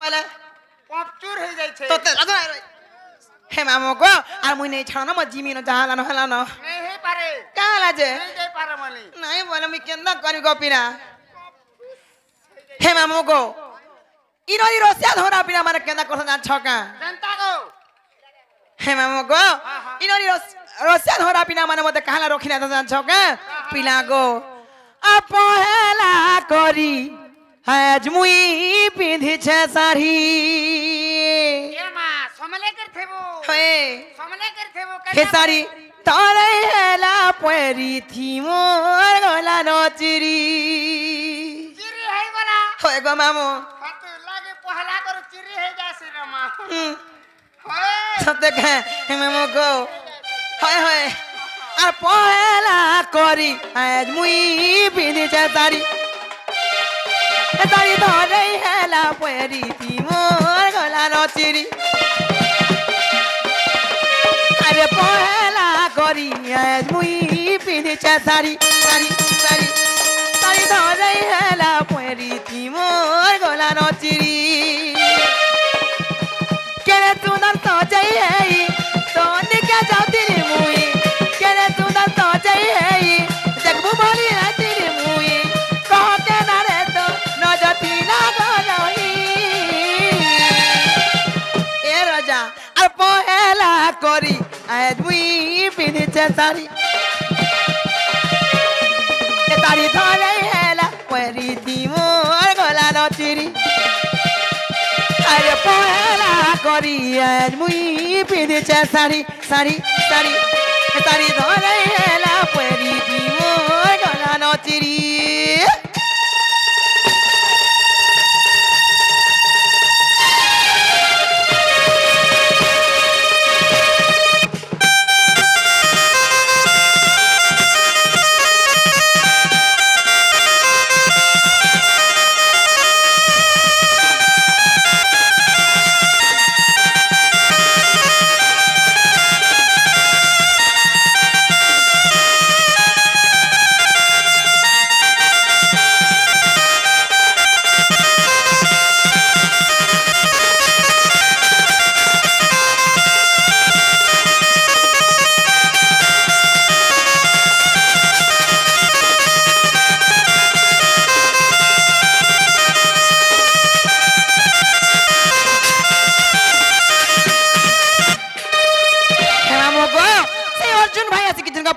বলে পপচুর হয়ে যাইছে তো হে মামু গো আর মুই নেই ছাড়ো না মো জিমিনো জাহালানো হেলানো নেই হে পারে কালা যে নেই যাই পারে মানে নাই বলে আমি কেন করি গোপিনা হে মামু গো ইনরি রসিয়া ধরা পিনা মানে কেন কথা না ছকা জানতা গো হে মামু গো ইনরি রসিয়া ধরা পিনা মানে মতে কালা রখিনা না ছকা পিলা গো আপহেলা করি আজ মুই পিঁধিছে শাড়ি এ মা সমলে কর থেবো হে সমলে কর থেবো হে শাড়ি তরে হেলা পরি থি মোর গলা নচিরি চিরি হই গলা হয় গো মামু হাত লাগে পহলা করে চিরি হয়ে যাছে রে মা হুম হয় সত্যি হে মামু গো হয় হয় আর পহেলা করি আজ মুই পিঁধিছে শাড়ি শাড়ি ধরে হেলা পরি থি মোর গলা নচিরি আরে পহেলা করি আজ মুই পিঁধিছে শাড়ি শাড়ি শাড়ি শাড়ি ধরে হেলা পরি থি মোর গলা নচিরি কেরে সুন্দর সজাই হেই তোনিকে যাওতিনি মুই কেরে সুন্দর সজাই হেই দেখবো বলি রাতিনি মুই কহকে না রে তো নজতি না গরহি এ রাজা আর পহেলা করি আজ মুই পিঁধিছে শাড়ি এ তারি ধরে হেলা পরি থি মোর গলা নচিরি আরে পহেলা করি আজ মুই পিঁধিছে শাড়ি শাড়ি শাড়ি শাড়ি ধরে হেলা পরি থি মোর গলা নচিরি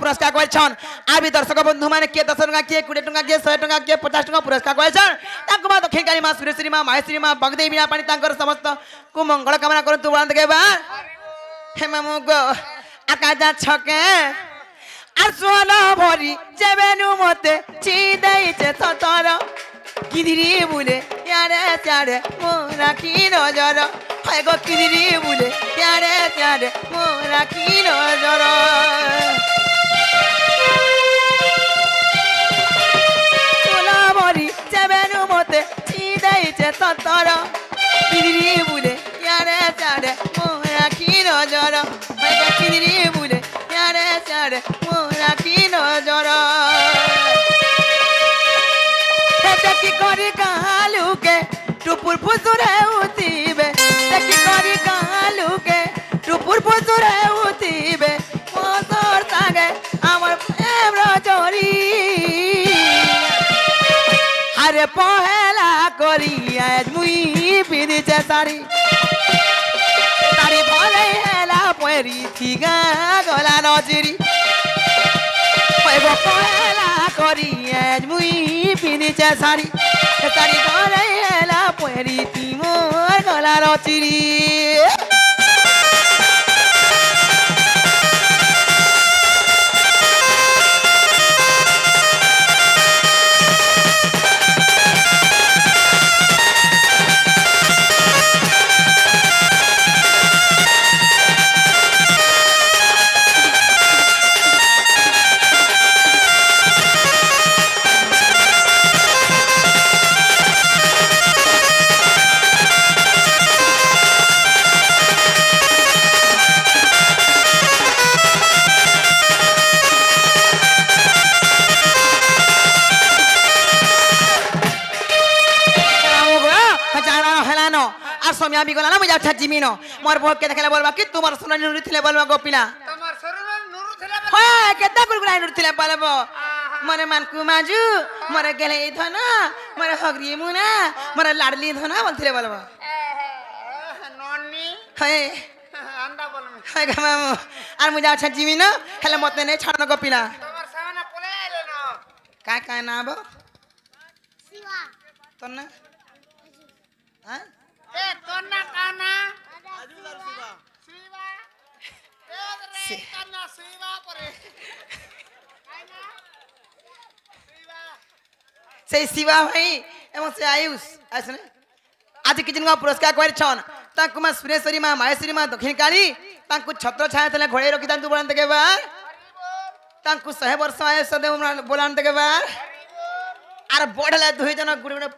পুরস্কার করেছেন আবি দর্শক বন্ধু মানে কে 10 টাকা কে 20 টাকা কে 100 টাকা কে 50 টাকা পুরস্কার করেছেন তাকে মা দক্ষিণকালী মা সুরেশ্বরী মা মাহেশ্বরী মা বগদেবী বিনা পানি তাঙ্কর সমস্ত কু মঙ্গল কামনা করন্তু বলতে গেবা হে মামু গো আকা যা ছকে আর সোনা ভরি যেবেনু মতে চি দেইছে ততর কিদিরি বুলে ইয়ারে চারে মোরা কি নজর হয় গো কিদিরি বুলে ইয়ারে চারে মোরা কি নজর সোনা ভরি যেবেনু মতে চি দেইছে ততর কিদিরি বুলে ইয়ারে চারে মোরা কি নজর হয় গো কিদিরি বুলে ইয়ারে চারে মোরা কি নজর দেখি করি কালুকে টুপুর ফুসুরে উঠিবে দেখি করি কালুকে টুপুর ফুসুরে উঠিবে মসর সাগে আমার প্রেম রজরি আরে পহেলা করি আজ মুই পিঁধিছে শাড়ি শাড়ি ধরে হেলা পরি থিগা গলা নজরি পহেলা করি আজ মুই পিঁধিছে শাড়ি শাড়ি ধরে হেলা পরি থি মোর গলা নচিরি আর সময় আমি গলা না মুই যাচ্ছা জিমিন মোর বউকে দেখলে বলবা কি তোমার সোনা নুরি থিলে বলবা গোপিনা তোমার শরীরে নুরু ছিল হ্যাঁ কেতা গুড়গুড়াই নুরি থিলে বলবো মরে মানকু মাজু মরে গেলে ধন মরে হগরি মুনা মরে লাডলি ধন বলছিলে বলবো ননি হ্যাঁ আন্ডা বলমি হ্যাঁ মামু আর মুই যাচ্ছা জিমিন হেলে মতে নে ছাড়নো গোপিনা তোমার সামনে পলে আইলে না काय काय ना बो तो ना हाँ এ তোর না কানা শিবা এ রে কানা শিবা পরে আইনা শিবা से शिवा भाई एवं से आयुष ऐसे ने आज की जिनका पुरस्कार कोई छन ताकु मा सुरेश्वरी मा माहेश्वरी मा दक्षिण काली ताकु छत्र छाया तले घोड़े रखी तांतु बोलते के बा ताकु 100 वर्ष आयुष दे बोलते के बा आर बढ़ले दुई जन गुड़े गुड़े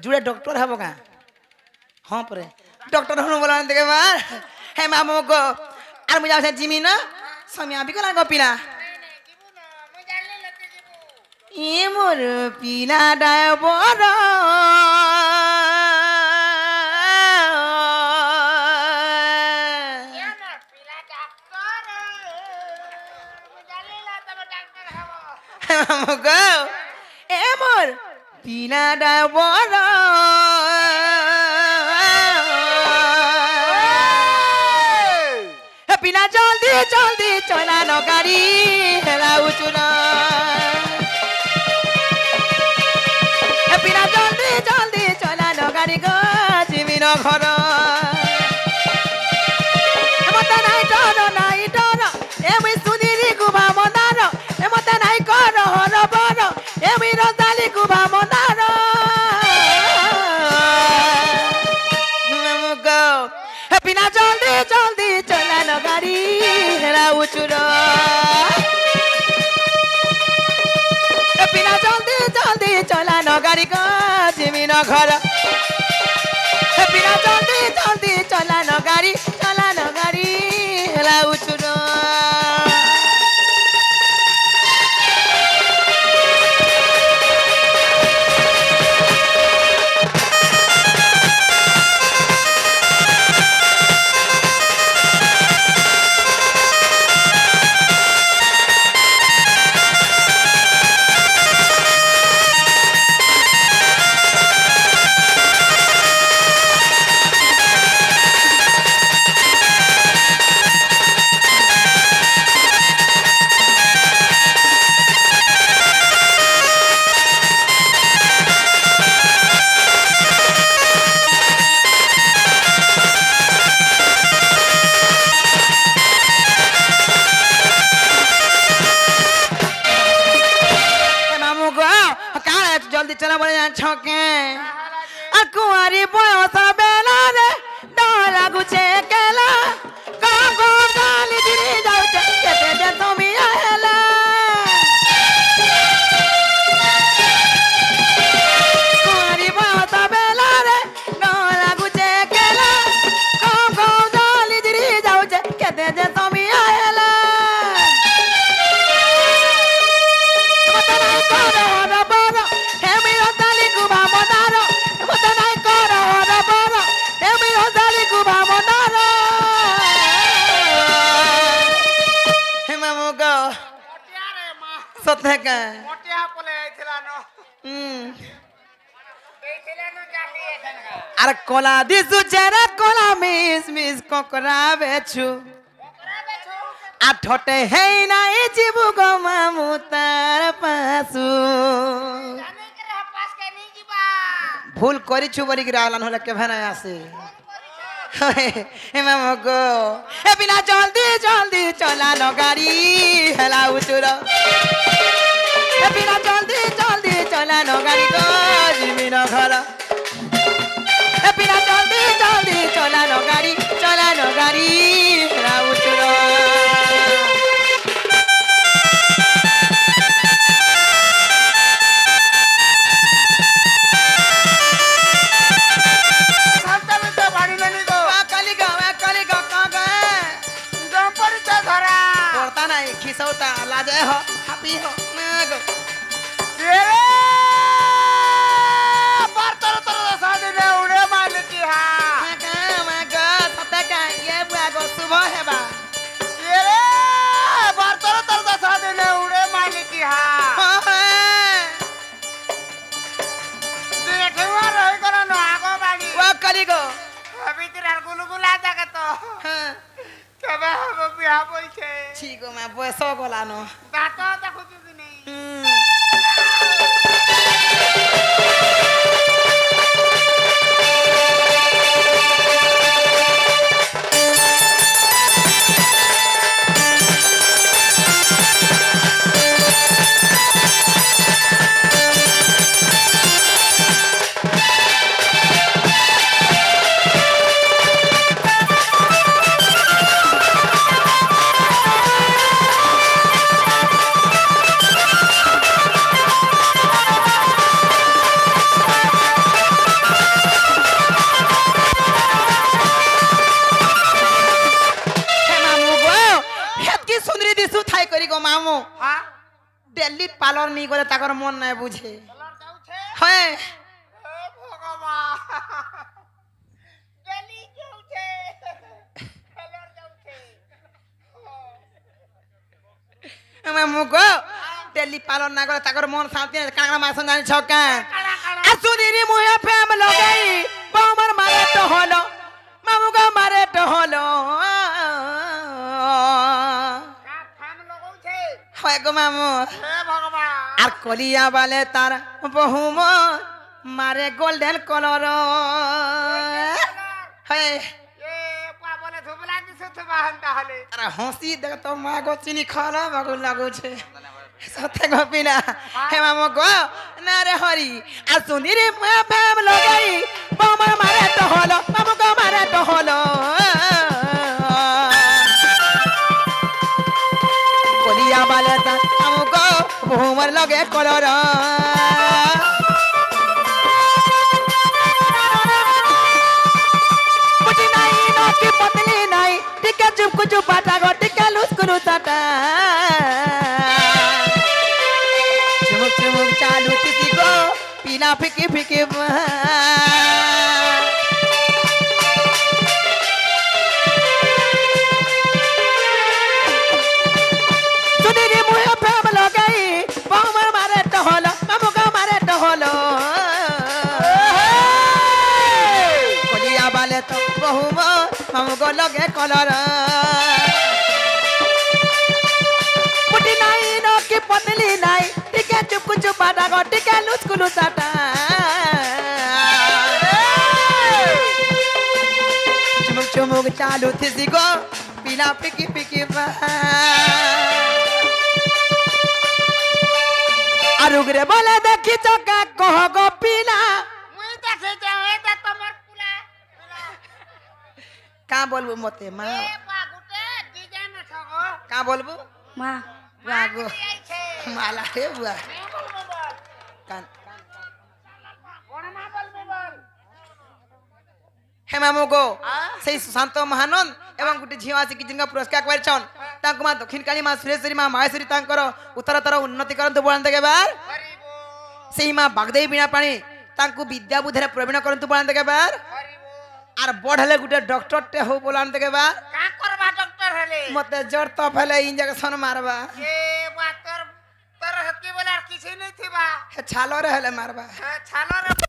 जुड़े डॉक्टर हबो का हां परे डॉक्टर हनु बोलते के बा हे मामू को आर मुजा से जिमी ना समय अभी को लागो पिला জিবু না মই জানলে লতে জিবু ये मोर पीला डायबर না পিলা ডাক্তার মই জানলে লতে ডাক্তার হবো ए मोर पीला डायबर पीला जल्दी जल्दी चला न गाड़ी हेला उचुना पिना जल्दी जल्दी चला न गाड़ी गो जिमिन घर मत नाइ डर एमी सुनिरी गुभा मनार मत नाइ कर हर बर एमी रजाली गुभा मनार पिना जल्दी जल्दी चला न गाड़ी हेरा उचुर पिना जल्दी जल्दी चला न गाड़ी को जिमिन घर पिना जल्दी जल्दी चला न गाड़ी हेला उचुर जल्दी चला बोले छके आ कुआरी बयस बेला रे डला गुचे केला का गो गाली दिरी जाउ केते दे तुमी आला कुआरी बयस बेला रे डला गुचे केला का गो गाली दिरी जाउ केते दे तुमी आला सत्य का মোটিয়া পলে আইছিলা ন এইছিলা ন জালি এখানকা अरे कोला दिसु चेहरा कोला मिस मिस कोकरा बेछु ওকরা বেছো आ ठोटे है ना ए जीबु गो मामू तार पासु জানি করে পাস কে নি জিবা भूल करी छु बरी गिरालन होले के भेना आसे हे मामू गो ए बिना जल्दी जल्दी चला न गाड़ी हेला उचुर ए बिना जल्दी जल्दी चला न गाड़ी को जिमिन घर ए बिना जल्दी जल्दी चला न गाड़ी हेला उचुर সামনে তো বাড়ি লনি গো काली का कहाँ गए জম্পরি তো ধরা पड़ता नहीं खिसौता लाजे हो हापी हो ना गो রে পার তর তর সাদে রে উড়ে মালে কেবে হব বিয়া বইছে ঠিক মা বয়স গলানো দাঁত দেখুଛୁ কি নেই মামু হ্যাঁ দিল্লি পালর নি গলে তাকর মন নাই বুঝে কলর যাউছে হ্যাঁ হে ভগবান গলি যাউছে কলর যাউছে মামু গো দিল্লি পালর না গলে তাকর মন শান্তি নাই কানা মাছ জানি ছকা আসুদিনি মুহে প্রেম লগাই বৌমার মারে তো হলো মামু গো মারে তো হলো থাম লগাউছে হয় গো মামু হে ভগবান আর কলিয়া বালে তার বহুম মারে গোল্ডেন কলর হয় এ পা বলে ধুবলা দিছ থবাহন তাহলে আর হসি দেখ তো মা গো চিনি খালা বাগু লাগুছে সতে গো পিলা হে মামু গো না রে হরি আর সুনি রে প্রেম লগাই বৌমার মারে তো হলো মামু গো মারে তো হলো কলিয়া বালে তার মামু গো বহুমার লগে কলর পুটি নাই নকি পতলি নাই টিকা চুপ কুচু পাটা গো টিকা লুস কুলু চাটা চুমুক চুমুক চালু তিতি গো পিনা ফিকি ফিকি সুদিনি মুহে প্রেম লগাই বৌমার মারে তো হলো মামু গো মারে তো হলো কলিয়া বালে তো বহুম মামু গো লগে কলর পুটি নাই নকি পতলি নাই টিকে চুপ কুচু পাটা গো টিকে লুস কুলু চাটা চুমুক চুমুক চালু থিসি গো পিলা পিকি পিকি আর উগরে বলে দেখি চকা কহ গো পিলা মুই দেখে যাও এটা তোমার পুলা কা বলবো মতে মা এ পা গুটে ডিজাইন থাকো কা বলবো মা বুয়া গো আইছে মালা রে বুয়া মে বলবো বল কান কোন মা বলবো বল হে মামু গো হ্যাঁ? সেই সুশান্ত মহানন্দ এবং গোটে ঝিଅ ଆସିକି जिनका पुरस्कार କରିଛନ୍ ତାଙ୍କୁ ମା ଦକ୍ଷିଣ କାଳୀ ମା ସୁରେଶ୍ୱରୀ ମା ମାହେଶ୍ୱରୀ ତାଙ୍କର ଉତ୍ତରତର ଉନ୍ନତି କରନ୍ତୁ ବଳାନ୍ତ କେବାର ହରିବୋ ସେଇ ମା ବାଗଦେଇ ବିଣା ପାଣି ତାଙ୍କୁ ବିଦ୍ୟା ବୁଦ୍ଧିରେ ପ୍ରବୀଣ କରନ୍ତୁ ବଳାନ୍ତ କେବାର ହରିବୋ আর বড় হলে গোটে ডক্টরটে হো বলান্ত কেবার কা করবা ডক্টর হেলে মতে জ্বর তপ হলে ইঞ্জেকশন মারবা এ বা তোর তোর হকি বলে আর কিছু নাই থিবা হে ছালরে হলে মারবা ছালরে